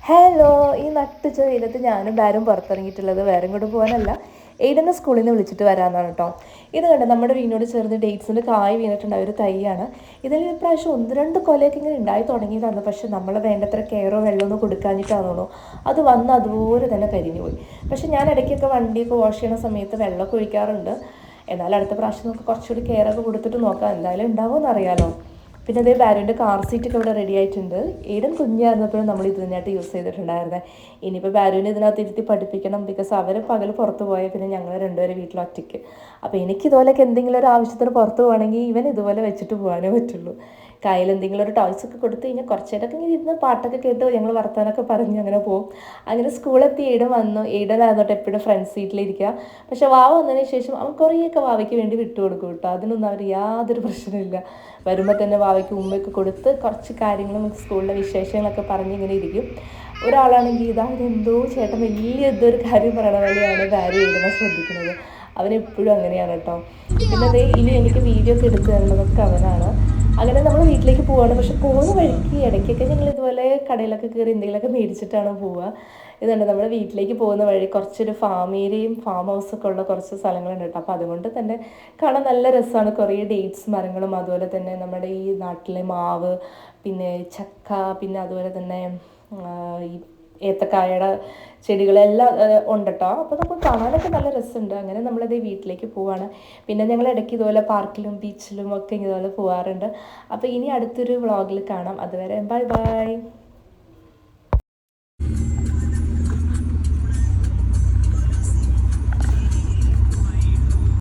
Hello, ഈ നട്ടുച്ച വെയിലത്ത് ഞാനും ബാരും പുറത്തിറങ്ങിയിട്ടുള്ളത് വേറെ കൂടെ പോകാനല്ല, എയ്ഡനെ സ്കൂളിൽ നിന്ന് വിളിച്ചിട്ട് വരാമെന്നാണ് കേട്ടോ. ഇത് കണ്ട് നമ്മുടെ വീടിനോട് ചേർന്ന് ഡേറ്റ്സിൻ്റെ കായ് വീണിട്ടുണ്ടായ ഒരു തൈയാണ്. ഇതിൽ ഇപ്രാവശ്യം 1-2 കൊലയൊക്കെ ഇങ്ങനെ ഉണ്ടായി തുടങ്ങിയതാണ്. പക്ഷെ നമ്മൾ വേണ്ടത്ര കെയറോ വെള്ളമൊന്നും കൊടുക്കാഞ്ഞിട്ടാണോ അത് വന്ന് അതുപോലെ തന്നെ കരിഞ്ഞു പോയി. പക്ഷെ ഞാൻ ഇടയ്ക്കൊക്കെ വണ്ടിയൊക്കെ വാഷ് ചെയ്യുന്ന സമയത്ത് വെള്ളമൊക്കെ ഒഴിക്കാറുണ്ട്. എന്നാൽ അടുത്ത പ്രാവശ്യം നമുക്ക് കുറച്ചുകൂടി കെയറൊക്കെ കൊടുത്തിട്ട് നോക്കാം, എന്തായാലും ഉണ്ടാവുമെന്ന് അറിയാമല്ലോ. പിന്നെ അതേ ബാരുവിൻ്റെ കാർ സീറ്റൊക്കെ ഇവിടെ റെഡി ആയിട്ടുണ്ട്. ഏതും കുഞ്ഞായിരുന്നപ്പോഴും നമ്മൾ ഇത് തന്നെയായിട്ട് യൂസ് ചെയ്തിട്ടുണ്ടായിരുന്നത്. ഇനിയിപ്പോൾ ബാരുവിനെ ഇതിനകത്ത് ഇരുത്തി പഠിപ്പിക്കണം. ബിക്കോസ് അവർ പകൽ പുറത്ത് പോയാൽ പിന്നെ ഞങ്ങൾ രണ്ടുപേരും വീട്ടിൽ ഒറ്റയ്ക്ക്. അപ്പോൾ എനിക്ക് ഇതുപോലെയൊക്കെ എന്തെങ്കിലും ഒരു ആവശ്യത്തിന് പുറത്ത് പോകണമെങ്കിൽ ഇവൻ ഇതുപോലെ വെച്ചിട്ട് പോകാനേ പറ്റുള്ളൂ. കയ്യിൽ എന്തെങ്കിലും ഒരു ടോയ്സൊക്കെ കൊടുത്ത് കഴിഞ്ഞാൽ കുറച്ച് നേരമൊക്കെ ഇങ്ങനെ ഇരുന്ന് പാട്ടൊക്കെ കേട്ട് ഞങ്ങൾ വർത്താനൊക്കെ പറഞ്ഞ് അങ്ങനെ പോകും. അങ്ങനെ സ്കൂളെത്തി ഈടൻ വന്നു. ഈടനായിരുന്നോട്ട് എപ്പോഴും ഫ്രണ്ട് സീറ്റിലിരിക്കുക. പക്ഷെ വാവ വന്നതിന് ശേഷം അവൻ കുറേയൊക്കെ വാവയ്ക്ക് വേണ്ടി വിട്ടു കൊടുക്കും കേട്ടോ. അതിനൊന്നും അവർ യാതൊരു പ്രശ്നമില്ല. വരുമ്പോൾ തന്നെ വാവയ്ക്ക് ഉമ്മയൊക്കെ കൊടുത്ത് കുറച്ച് കാര്യങ്ങളും സ്കൂളിലെ വിശേഷങ്ങളൊക്കെ പറഞ്ഞിങ്ങനെ ഇരിക്കും. ഒരാളാണെങ്കിൽ ഇതെന്തോ ചേട്ടൻ വലിയ എന്തൊരു കാര്യം പറയണ പോലെയാണ് കാര്യം എഴുതുന്നത് ശ്രദ്ധിക്കുന്നത്. അവനെപ്പോഴും അങ്ങനെയാണ് കേട്ടോ. പിന്നെ അതേ ഇനി എനിക്ക് വീഡിയോ ഒക്കെ എടുത്തു തരുന്നതൊക്കെ അവനാണ്. അങ്ങനെ നമ്മൾ വീട്ടിലേക്ക് പോവാണ്. പക്ഷെ പോകുന്ന വഴിക്ക് ഇടയ്ക്കൊക്കെ ഞങ്ങൾ ഇതുപോലെ കടയിലൊക്കെ കയറി എന്തെങ്കിലുമൊക്കെ മേടിച്ചിട്ടാണ് പോവുക. ഇതുണ്ട് നമ്മുടെ വീട്ടിലേക്ക് പോകുന്ന വഴി കുറച്ചൊരു ഫാം ഏരിയയും ഫാം ഹൗസൊക്കെ ഉള്ള കുറച്ച് സ്ഥലങ്ങളുണ്ട് കേട്ടോ. അപ്പോൾ അതുകൊണ്ട് തന്നെ കാണാൻ നല്ല രസമാണ്. കുറേ ഡേറ്റ്സ് മരങ്ങളും അതുപോലെ തന്നെ നമ്മുടെ ഈ നാട്ടിലെ മാവ്, പിന്നെ ചക്ക, പിന്നെ അതുപോലെ തന്നെ ഈ ഏത്തക്കായയുടെ ചെടികളെല്ലാം ഉണ്ട് കേട്ടോ. അപ്പോൾ നമുക്ക് കാണാനൊക്കെ നല്ല രസമുണ്ട്. അങ്ങനെ നമ്മളത് വീട്ടിലേക്ക് പോവാണ്. പിന്നെ ഞങ്ങൾ ഇടയ്ക്ക് ഇതുപോലെ പാർക്കിലും ബീച്ചിലും ഒക്കെ ഇതുപോലെ പോകാറുണ്ട്. അപ്പോൾ ഇനി അടുത്തൊരു വ്ളോഗിൽ കാണാം. അതുവരെ ബൈ ബൈ.